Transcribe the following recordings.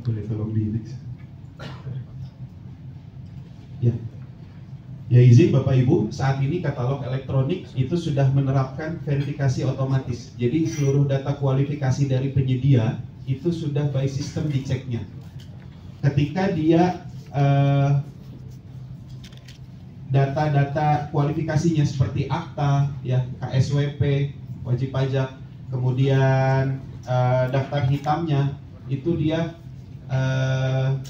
Boleh tolong di next. Ya. Ya izin Bapak Ibu, saat ini katalog elektronik itu sudah menerapkan verifikasi otomatis. Jadi seluruh data kualifikasi dari penyedia itu sudah by system diceknya. Ketika dia data-data kualifikasinya seperti akta, ya KSWP, wajib pajak, kemudian daftar hitamnya itu dia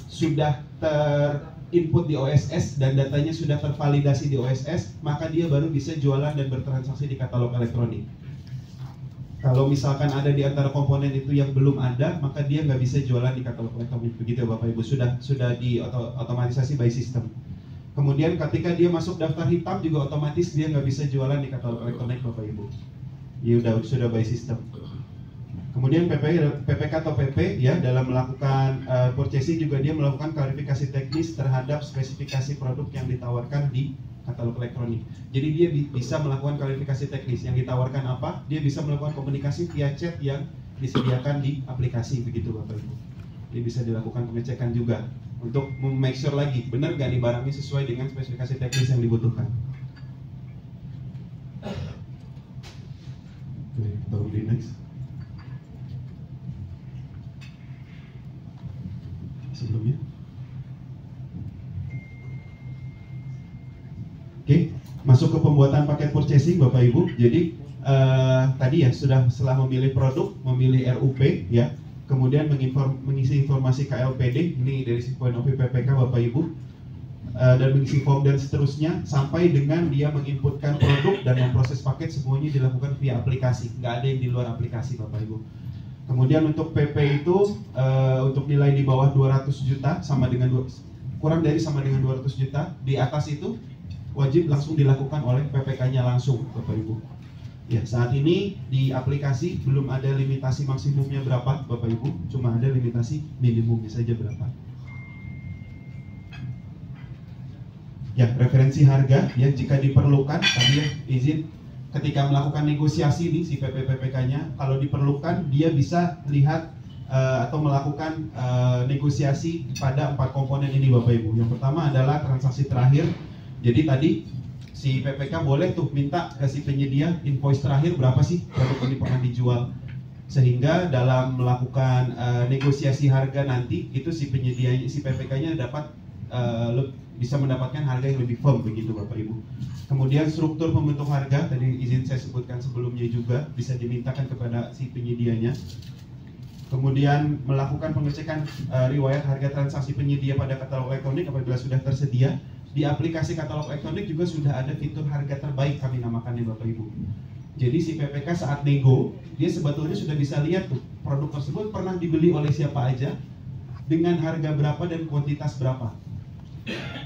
sudah terinput di OSS dan datanya sudah tervalidasi di OSS, maka dia baru bisa jualan dan bertransaksi di katalog elektronik. Kalau misalkan ada di antara komponen itu yang belum ada, maka dia nggak bisa jualan di katalog elektronik. Begitu ya Bapak Ibu, sudah di otomatisasi by system. Kemudian ketika dia masuk daftar hitam juga otomatis dia nggak bisa jualan di katalog elektronik Bapak Ibu. Ya sudah by system. Kemudian PPK atau PP ya dalam melakukan purchasing juga dia melakukan klarifikasi teknis terhadap spesifikasi produk yang ditawarkan di katalog elektronik. Jadi dia bisa melakukan klarifikasi teknis yang ditawarkan apa, dia bisa melakukan komunikasi via chat yang disediakan di aplikasi begitu Bapak Ibu. Dia bisa dilakukan pengecekan juga untuk make sure lagi benar nggak nih barangnya sesuai dengan spesifikasi teknis yang dibutuhkan. Oke, taruh di next. Sebelumnya. Oke, masuk ke pembuatan paket purchasing Bapak Ibu. Jadi tadi ya setelah memilih produk, memilih RUP ya, kemudian mengisi informasi KLPD, ini dari point of view PPK Bapak Ibu, dan mengisi form dan seterusnya sampai dengan dia menginputkan produk dan memproses paket, semuanya dilakukan via aplikasi, nggak ada yang di luar aplikasi Bapak Ibu. Kemudian untuk PP itu untuk nilai di bawah 200 juta sama dengan kurang dari sama dengan 200 juta, di atas itu wajib langsung dilakukan oleh PPK-nya langsung Bapak Ibu. Ya, saat ini di aplikasi belum ada limitasi maksimumnya berapa Bapak Ibu, cuma ada limitasi minimumnya saja berapa. Ya, referensi harga ya jika diperlukan, tadi ya izin ketika melakukan negosiasi nih si PPK-nya, kalau diperlukan dia bisa lihat atau melakukan negosiasi pada 4 komponen ini Bapak Ibu. Yang pertama adalah transaksi terakhir. Jadi tadi si PPK boleh tuh minta ke si penyedia invoice terakhir berapa sih produk ini pernah dijual, sehingga dalam melakukan negosiasi harga nanti itu si penyedianya, si PPK-nya dapat bisa mendapatkan harga yang lebih firm begitu Bapak Ibu. Kemudian struktur pembentuk harga tadi izin saya sebutkan sebelumnya juga bisa dimintakan kepada si penyedianya. Kemudian melakukan pengecekan riwayat harga transaksi penyedia pada katalog elektronik apabila sudah tersedia. Di aplikasi katalog elektronik juga sudah ada fitur harga terbaik kami namakannya Bapak Ibu. Jadi si PPK saat nego, dia sebetulnya sudah bisa lihat tuh produk tersebut pernah dibeli oleh siapa aja, dengan harga berapa dan kuantitas berapa.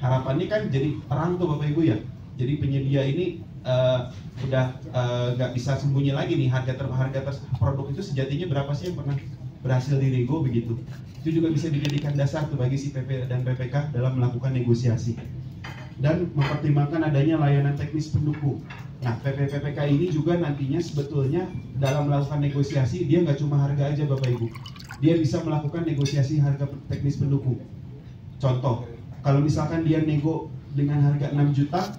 Harapannya kan jadi terang tuh Bapak Ibu ya. Jadi penyedia ini udah nggak bisa sembunyi lagi nih harga produk itu sejatinya berapa sih yang pernah berhasil dinego begitu. Itu juga bisa dijadikan dasar tuh bagi si PP dan PPK dalam melakukan negosiasi. Dan mempertimbangkan adanya layanan teknis pendukung. Nah, PPK ini juga nantinya sebetulnya dalam melakukan negosiasi dia nggak cuma harga aja Bapak Ibu. Dia bisa melakukan negosiasi harga teknis pendukung. Contoh, kalau misalkan dia nego dengan harga 6 juta,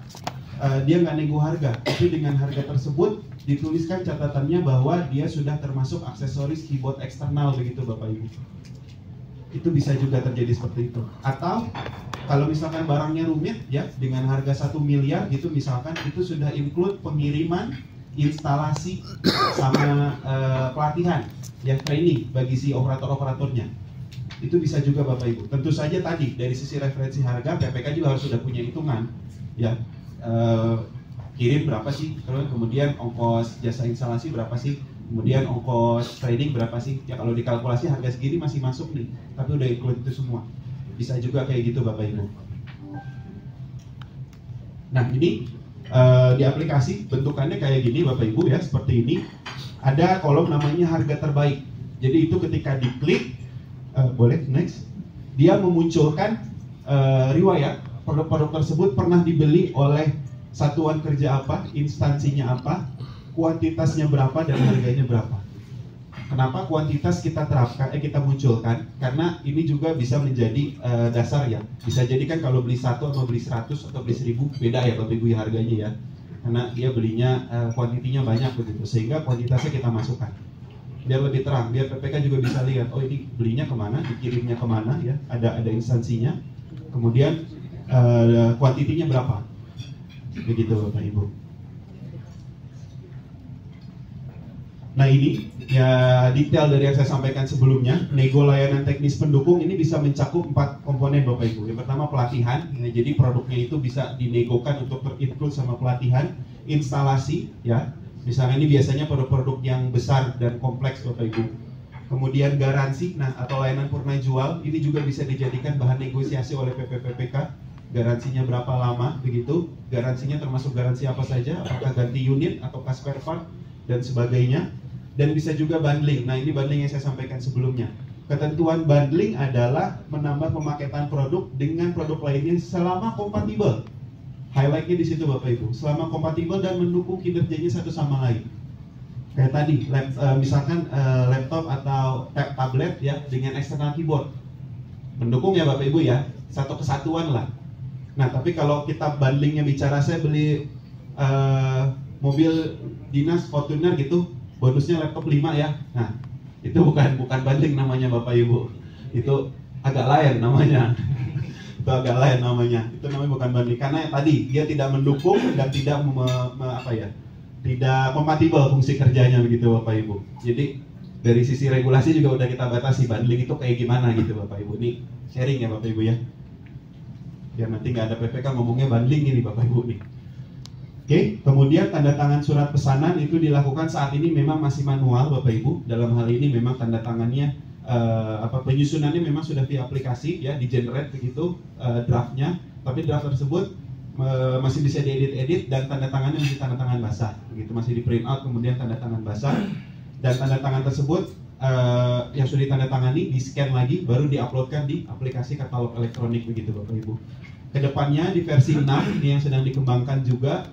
dia nggak nego harga, tapi dengan harga tersebut dituliskan catatannya bahwa dia sudah termasuk aksesoris keyboard eksternal begitu Bapak Ibu. Itu bisa juga terjadi seperti itu. Atau kalau misalkan barangnya rumit ya dengan harga 1 miliar gitu misalkan, itu sudah include pengiriman, instalasi sama pelatihan ya, training bagi si operator-operatornya. Itu bisa juga Bapak Ibu. Tentu saja tadi dari sisi referensi harga PPK juga harus sudah punya hitungan ya, kirim berapa sih, kemudian ongkos jasa instalasi berapa sih, kemudian ongkos training berapa sih. Ya kalau dikalkulasi harga segini masih masuk nih, tapi udah include itu semua. Bisa juga kayak gitu Bapak Ibu. Nah ini di aplikasi bentukannya kayak gini Bapak Ibu ya, seperti ini. Ada kolom namanya harga terbaik. Jadi itu ketika diklik, boleh next, dia memunculkan riwayat produk-produk tersebut pernah dibeli oleh satuan kerja apa, instansinya apa, kuantitasnya berapa, dan harganya berapa. Kenapa kuantitas kita terapkan, kita munculkan? Karena ini juga bisa menjadi dasar ya. Bisa jadi kan kalau beli 1 atau beli 100 atau beli 1000 beda ya Bapak Ibu ya harganya ya. Karena dia belinya kuantitinya banyak begitu, sehingga kuantitasnya kita masukkan. Biar lebih terang, biar PPK juga bisa lihat, oh ini belinya kemana, dikirimnya kemana ya, ada instansinya. Kemudian kuantitinya berapa, begitu Bapak Ibu. Nah ini ya detail dari yang saya sampaikan sebelumnya. Nego layanan teknis pendukung ini bisa mencakup 4 komponen Bapak Ibu. Yang pertama pelatihan, ya, jadi produknya itu bisa dinegokan untuk terinclude sama pelatihan. Instalasi ya, misalnya ini biasanya produk-produk yang besar dan kompleks Bapak Ibu. Kemudian garansi, nah atau layanan purna jual, ini juga bisa dijadikan bahan negosiasi oleh PPPPK. Garansinya berapa lama begitu, garansinya termasuk garansi apa saja, apakah ganti unit atau spare part dan sebagainya. Dan bisa juga bundling. Nah ini bundling yang saya sampaikan sebelumnya. Ketentuan bundling adalah menambah pemaketan produk dengan produk lainnya selama kompatibel. Highlightnya di situ Bapak Ibu. Selama kompatibel dan mendukung kinerjanya satu sama lain. Kayak tadi, misalkan laptop atau tablet ya dengan external keyboard. Mendukung ya Bapak Ibu ya. Satu kesatuan lah. Nah tapi kalau kita bundlingnya bicara, saya beli mobil dinas Fortuner gitu, bonusnya laptop 5 ya. Nah, itu bukan bundling namanya Bapak Ibu. Itu agak lain namanya. Itu agak lain namanya. Itu namanya bukan bundling karena tadi dia tidak mendukung dan tidak tidak kompatibel fungsi kerjanya begitu Bapak Ibu. Jadi dari sisi regulasi juga udah kita batasi bundling itu kayak gimana gitu Bapak Ibu. Ini sharing ya Bapak Ibu ya. Biar nanti nggak ada PPK ngomongnya bundling ini Bapak Ibu nih. Oke, kemudian tanda tangan surat pesanan itu dilakukan saat ini memang masih manual Bapak Ibu. Dalam hal ini memang tanda tangannya penyusunannya memang sudah via aplikasi ya, di generate begitu draftnya. Tapi draft tersebut masih bisa diedit dan tanda tangannya masih tanda tangan basah, begitu masih di print out kemudian tanda tangan basah. Dan tanda tangan tersebut yang sudah ditandatangani di scan lagi baru diuploadkan di aplikasi katalog elektronik begitu Bapak Ibu. Kedepannya di versi 6 ini yang sedang dikembangkan juga.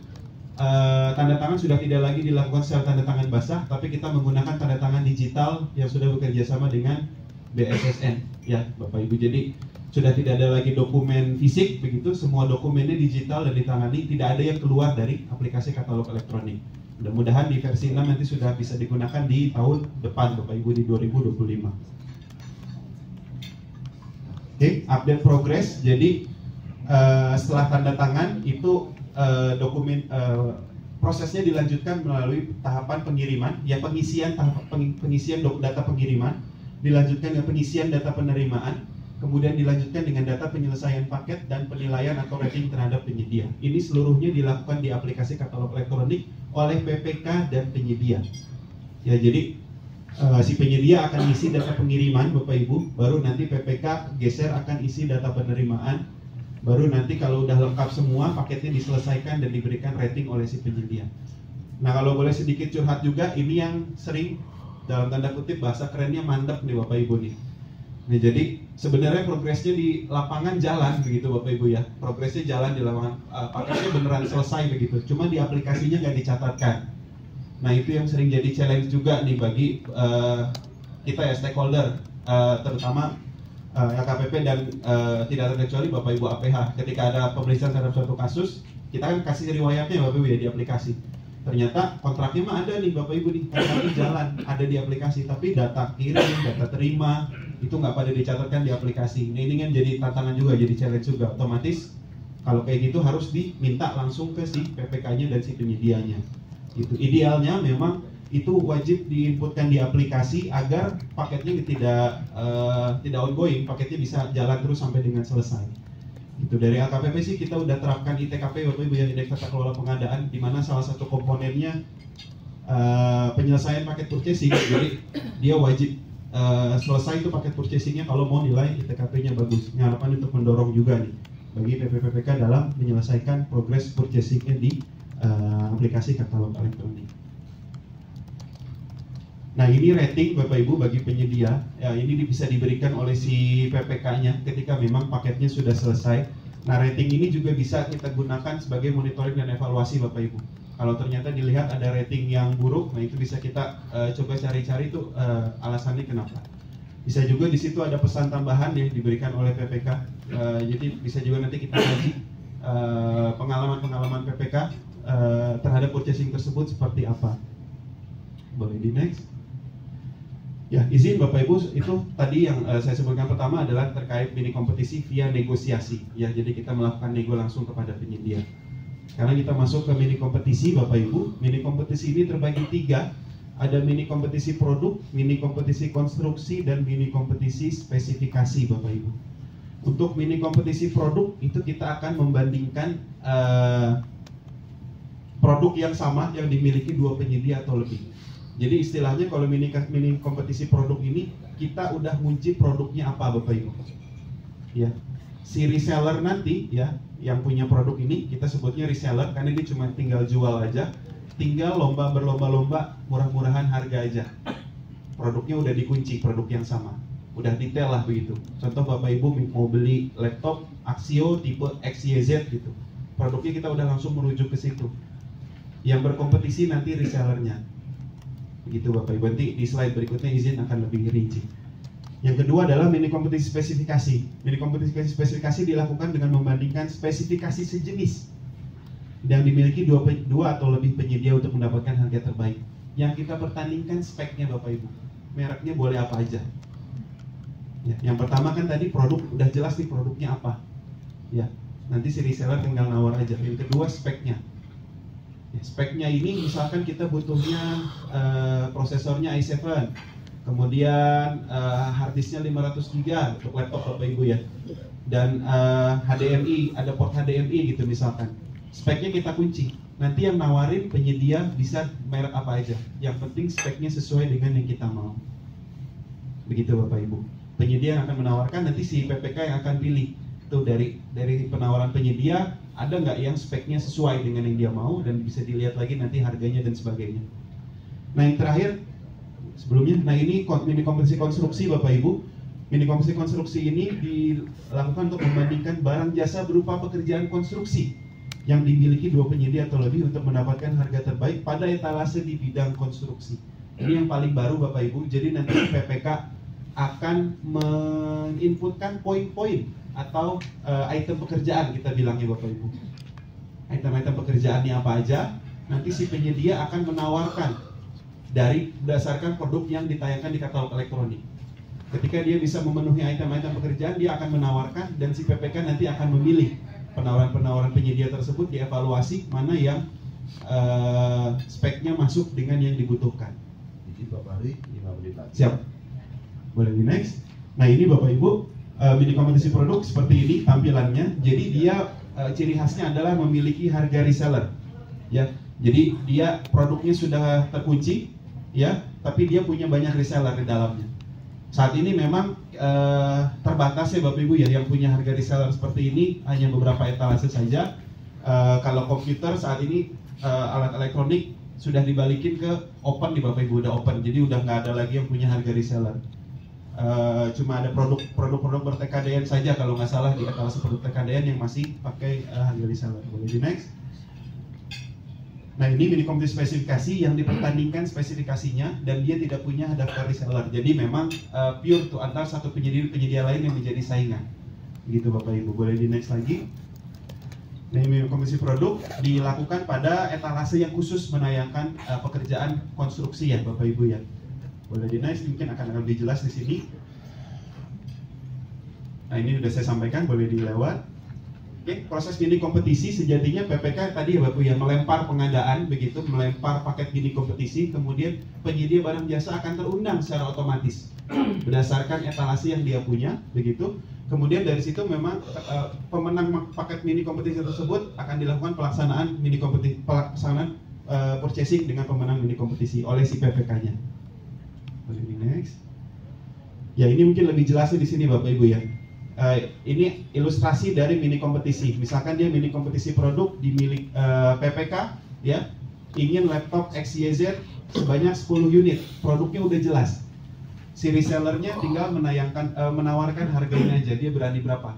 Tanda tangan sudah tidak lagi dilakukan secara tanda tangan basah, tapi kita menggunakan tanda tangan digital yang sudah bekerja sama dengan BSSN ya Bapak Ibu. Jadi sudah tidak ada lagi dokumen fisik begitu, semua dokumennya digital dan ditangani, tidak ada yang keluar dari aplikasi katalog elektronik. Mudah-mudahan di versi 6 nanti sudah bisa digunakan di tahun depan Bapak Ibu, di 2025. Oke, update progress. Jadi setelah tanda tangan itu prosesnya dilanjutkan melalui tahapan pengiriman, ya pengisian data pengiriman, dilanjutkan dengan pengisian data penerimaan, kemudian dilanjutkan dengan data penyelesaian paket dan penilaian atau rating terhadap penyedia. Ini seluruhnya dilakukan di aplikasi katalog elektronik oleh PPK dan penyedia. Ya jadi si penyedia akan isi data pengiriman Bapak Ibu, baru nanti PPK geser akan isi data penerimaan. Baru nanti kalau udah lengkap semua paketnya diselesaikan dan diberikan rating oleh si penyedia. Nah kalau boleh sedikit curhat juga, ini yang sering dalam tanda kutip bahasa kerennya mandek nih Bapak Ibu nih. Nah jadi sebenarnya progresnya di lapangan jalan begitu Bapak Ibu ya. Progresnya jalan di lapangan, paketnya beneran selesai begitu. Cuma di aplikasinya nggak dicatatkan. Nah itu yang sering jadi challenge juga nih bagi kita ya stakeholder, terutama LKPP dan tidak terkecuali Bapak Ibu APH. Ketika ada pemeriksaan terhadap suatu kasus, kita kan kasih riwayatnya Bapak Ibu ya di aplikasi. Ternyata kontraknya mah ada nih Bapak Ibu nih, kontraknya jalan, ada di aplikasi, tapi data kirim, data terima itu nggak pada dicatatkan di aplikasi. Nah, ini kan jadi tantangan juga, jadi challenge juga. Otomatis kalau kayak gitu harus diminta langsung ke si PPK-nya dan si penyedianya. Itu idealnya memang itu wajib diinputkan di aplikasi agar paketnya tidak ongoing, paketnya bisa jalan terus sampai dengan selesai. Itu dari LKPP sih kita udah terapkan ITKP Bapak Ibu ya, Indeks Tata Kelola Pengadaan, di mana salah satu komponennya penyelesaian paket purchasing. Jadi dia wajib selesai itu paket purchasingnya kalau mau nilai ITKP-nya bagus. Ini harapan untuk mendorong juga nih bagi PPPK dalam menyelesaikan progres purchasingnya di aplikasi katalog elektronik. Nah ini rating Bapak Ibu bagi penyedia, ya, ini bisa diberikan oleh si PPK-nya ketika memang paketnya sudah selesai. Nah rating ini juga bisa kita gunakan sebagai monitoring dan evaluasi Bapak Ibu. Kalau ternyata dilihat ada rating yang buruk, nah itu bisa kita coba cari-cari tuh alasannya kenapa. Bisa juga di situ ada pesan tambahan yang diberikan oleh PPK. Jadi bisa juga nanti kita kaji pengalaman-pengalaman PPK terhadap purchasing tersebut seperti apa. Boleh di next. Ya, izin Bapak Ibu, itu tadi yang saya sebutkan pertama adalah terkait mini kompetisi via negosiasi. Ya, jadi kita melakukan nego langsung kepada penyedia. Sekarang kita masuk ke mini kompetisi Bapak Ibu. Mini kompetisi ini terbagi 3. Ada mini kompetisi produk, mini kompetisi konstruksi, dan mini kompetisi spesifikasi Bapak Ibu. Untuk mini kompetisi produk itu kita akan membandingkan produk yang sama yang dimiliki 2 penyedia atau lebih. Jadi istilahnya kalau mini kompetisi produk ini kita udah ngunci produknya apa Bapak Ibu. Ya. Si reseller nanti ya yang punya produk ini kita sebutnya reseller karena dia cuma tinggal jual aja, tinggal berlomba-lomba murah-murahan harga aja. Produknya udah dikunci, produk yang sama. Udah detail lah begitu. Contoh Bapak Ibu mau beli laptop Axio tipe XYZ gitu. Produknya kita udah langsung merujuk ke situ. Yang berkompetisi nanti resellernya. Begitu Bapak Ibu, nanti di slide berikutnya izin akan lebih rinci. Yang kedua adalah mini kompetisi spesifikasi. Mini kompetisi spesifikasi dilakukan dengan membandingkan spesifikasi sejenis yang dimiliki dua atau lebih penyedia untuk mendapatkan harga terbaik. Yang kita pertandingkan speknya Bapak Ibu. Mereknya boleh apa aja. Ya, yang pertama kan tadi produk udah jelas nih produknya apa. Ya, nanti si reseller tinggal nawar aja. Yang kedua speknya. Ya, speknya ini misalkan kita butuhnya prosesornya i7, kemudian harddisknya 500 GB untuk laptop Bapak Ibu ya, dan HDMI, ada port HDMI gitu misalkan. Speknya kita kunci. Nanti yang nawarin penyedia bisa merek apa aja. Yang penting speknya sesuai dengan yang kita mau. Begitu Bapak Ibu. Penyedia yang akan menawarkan, nanti si PPK yang akan pilih. Tuh dari penawaran penyedia ada nggak yang speknya sesuai dengan yang dia mau dan bisa dilihat lagi nanti harganya dan sebagainya. Nah yang terakhir sebelumnya, nah ini mini kompetisi konstruksi Bapak Ibu. Mini kompetisi konstruksi ini dilakukan untuk membandingkan barang jasa berupa pekerjaan konstruksi yang dimiliki 2 penyedia atau lebih untuk mendapatkan harga terbaik pada etalase di bidang konstruksi. Ini yang paling baru Bapak Ibu. Jadi nanti PPK akan menginputkan poin-poin atau item pekerjaan kita bilangnya Bapak Ibu. Item-item pekerjaannya apa aja, nanti si penyedia akan menawarkan berdasarkan produk yang ditayangkan di katalog elektronik. Ketika dia bisa memenuhi item-item pekerjaan, dia akan menawarkan dan si PPK nanti akan memilih penawaran-penawaran penyedia tersebut, dievaluasi mana yang speknya masuk dengan yang dibutuhkan. Jadi Bapak Hari 5 menit lagi. Siap. Boleh di next. Nah ini Bapak Ibu, mini kompetisi produk seperti ini tampilannya. Jadi dia ciri khasnya adalah memiliki harga reseller. Ya, jadi dia produknya sudah terkunci, ya, tapi dia punya banyak reseller di dalamnya. Saat ini memang terbatas ya Bapak Ibu ya, yang punya harga reseller seperti ini hanya beberapa etalase saja. Kalau komputer saat ini alat elektronik sudah dibalikin ke open di Bapak Ibu, udah open, jadi udah nggak ada lagi yang punya harga reseller. Cuma ada produk-produk ber-TKDN saja kalau nggak salah di etalase produk TKDN yang masih pakai harga reseller. Boleh di next. Nah ini mini kompetisi spesifikasi yang dipertandingkan spesifikasinya dan dia tidak punya daftar reseller. Jadi memang pure tuh antar satu penyedia lain yang menjadi saingan. Gitu Bapak Ibu. Boleh di next lagi. Nah mini kompetisi produk dilakukan pada etalase yang khusus menayangkan pekerjaan konstruksi ya Bapak Ibu ya. Boleh di next, mungkin akan lebih jelas di sini. Nah ini sudah saya sampaikan, boleh dilewat. Oke, proses mini kompetisi sejatinya PPK tadi ya Bapak ya, melempar pengadaan begitu, melempar paket mini kompetisi, kemudian penyedia barang jasa akan terundang secara otomatis berdasarkan etalase yang dia punya begitu. Kemudian dari situ memang pemenang paket mini kompetisi tersebut akan dilakukan pelaksanaan purchasing dengan pemenang mini kompetisi oleh si PPK-nya. Boleh di next. Ya ini mungkin lebih jelasnya di sini Bapak Ibu ya. Ini ilustrasi dari mini kompetisi. Misalkan dia mini kompetisi produk di milik PPK, ya, ingin laptop XYZ sebanyak 10 unit. Produknya udah jelas. Si resellernya tinggal menawarkan harganya aja. Dia berani berapa?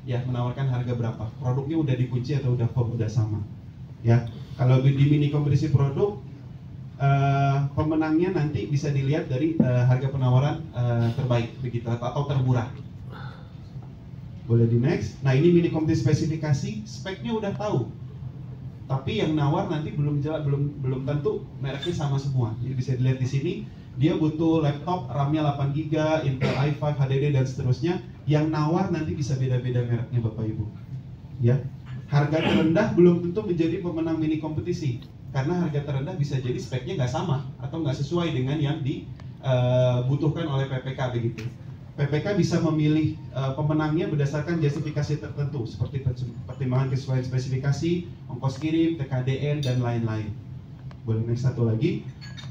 Ya, menawarkan harga berapa? Produknya udah dikunci atau udah sama? Ya. Kalau di mini kompetisi produk, pemenangnya nanti bisa dilihat dari harga penawaran terbaik begitu atau termurah. Boleh di next. Nah, ini mini kompetisi spesifikasi, speknya udah tahu. Tapi yang nawar nanti belum jelas, belum tentu mereknya sama semua. Jadi bisa dilihat di sini, dia butuh laptop RAM-nya 8GB, Intel i5, HDD dan seterusnya. Yang nawar nanti bisa beda-beda mereknya Bapak Ibu. Ya. Harga terendah belum tentu menjadi pemenang mini kompetisi. Karena harga terendah bisa jadi speknya nggak sama atau nggak sesuai dengan yang dibutuhkan oleh PPK begitu. PPK bisa memilih pemenangnya berdasarkan justifikasi tertentu seperti pertimbangan kesesuaian spesifikasi, ongkos kirim, TKDN dan lain-lain. Boleh next satu lagi.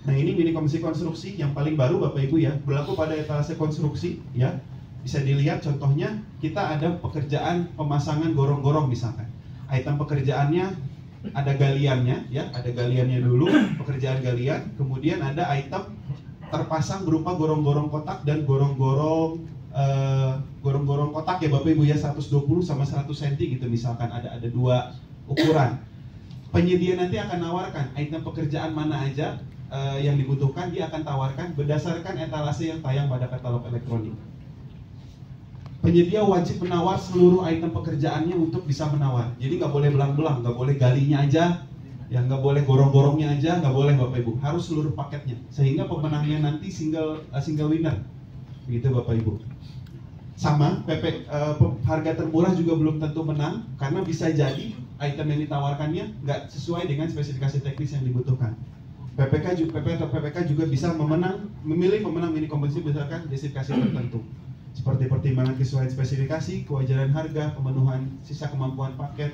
Nah, ini mini kompetisi konstruksi yang paling baru Bapak Ibu ya, berlaku pada etalase konstruksi ya. Bisa dilihat contohnya kita ada pekerjaan pemasangan gorong-gorong misalkan. Item pekerjaannya ada galiannya ya, ada galiannya dulu, pekerjaan galian, kemudian ada item terpasang berupa gorong-gorong kotak dan gorong-gorong kotak ya Bapak Ibu ya, 120 sama 100 cm gitu misalkan, ada dua ukuran. Penyedia nanti akan nawarkan item pekerjaan mana aja yang dibutuhkan, dia akan tawarkan berdasarkan etalase yang tayang pada katalog elektronik. Penyedia wajib menawar seluruh item pekerjaannya untuk bisa menawar. Jadi nggak boleh belang-belang, nggak boleh galinya aja, ya nggak boleh gorong-gorongnya aja, nggak boleh Bapak Ibu, harus seluruh paketnya. Sehingga pemenangnya nanti single winner, begitu Bapak Ibu. Sama, harga termurah juga belum tentu menang, karena bisa jadi item yang ditawarkannya nggak sesuai dengan spesifikasi teknis yang dibutuhkan. PPK juga bisa memilih pemenang mini kompetisi berdasarkan justifikasi tertentu, seperti pertimbangan kesesuaian spesifikasi, kewajaran harga, pemenuhan sisa kemampuan paket,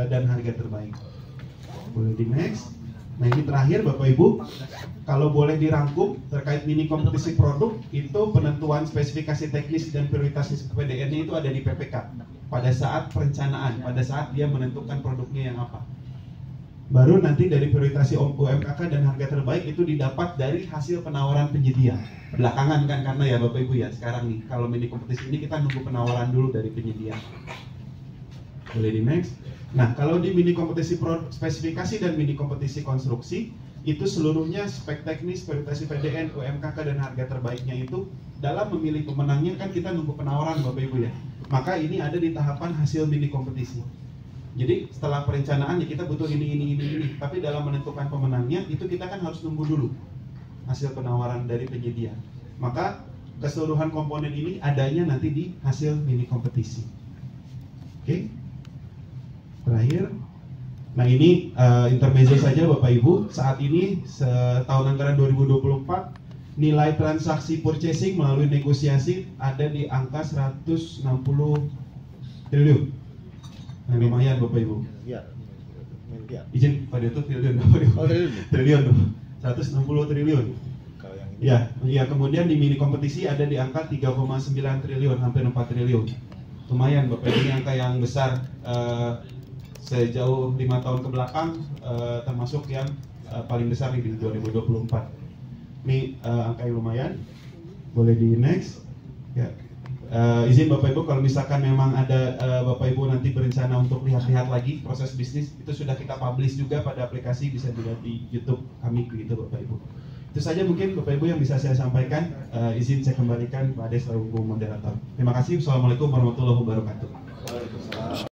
dan harga terbaik. Boleh di next. Nah, ini terakhir Bapak Ibu, kalau boleh dirangkum terkait mini kompetisi produk, itu penentuan spesifikasi teknis dan prioritas PDN-nya itu ada di PPK pada saat perencanaan, pada saat dia menentukan produknya yang apa. Baru nanti dari prioritasi UMKK dan harga terbaik itu didapat dari hasil penawaran penyedia. Belakangan kan, karena ya Bapak Ibu ya, sekarang nih kalau mini kompetisi ini kita nunggu penawaran dulu dari penyedia. Boleh di next. Nah, kalau di mini kompetisi spesifikasi dan mini kompetisi konstruksi, itu seluruhnya spek teknis, prioritasi PDN, UMKK dan harga terbaiknya itu dalam memilih pemenangnya kan kita nunggu penawaran Bapak Ibu ya. Maka ini ada di tahapan hasil mini kompetisi. Jadi setelah perencanaan ya kita butuh ini. Tapi dalam menentukan pemenangnya itu kita kan harus nunggu dulu hasil penawaran dari penyedia. Maka keseluruhan komponen ini adanya nanti di hasil mini kompetisi. Oke. Terakhir. Nah, ini intermezzo saja Bapak Ibu. Saat ini tahun anggaran 2024 nilai transaksi purchasing melalui negosiasi ada di angka 160 triliun. Nah, lumayan Bapak Ibu. Iya. Izin Pak Direktur, triliun Bapak Ibu. Oh, triliun. Triliun. 160 triliun. Kalau yang ini. Ya, kemudian di mini kompetisi ada di angka 3,9 triliun, hampir 4 triliun. Lumayan Bapak Ibu, ini angka yang besar sejauh 5 tahun ke belakang, termasuk yang paling besar di 2024. Ini angka yang lumayan. Boleh di next. Ya. Izin Bapak Ibu, kalau misalkan memang ada Bapak Ibu nanti berencana untuk lihat-lihat lagi proses bisnis, itu sudah kita publish juga pada aplikasi, bisa dilihat di YouTube kami begitu Bapak Ibu. Itu saja mungkin Bapak Ibu yang bisa saya sampaikan. Izin saya kembalikan pada selaku moderator. Terima kasih. Assalamualaikum warahmatullahi wabarakatuh.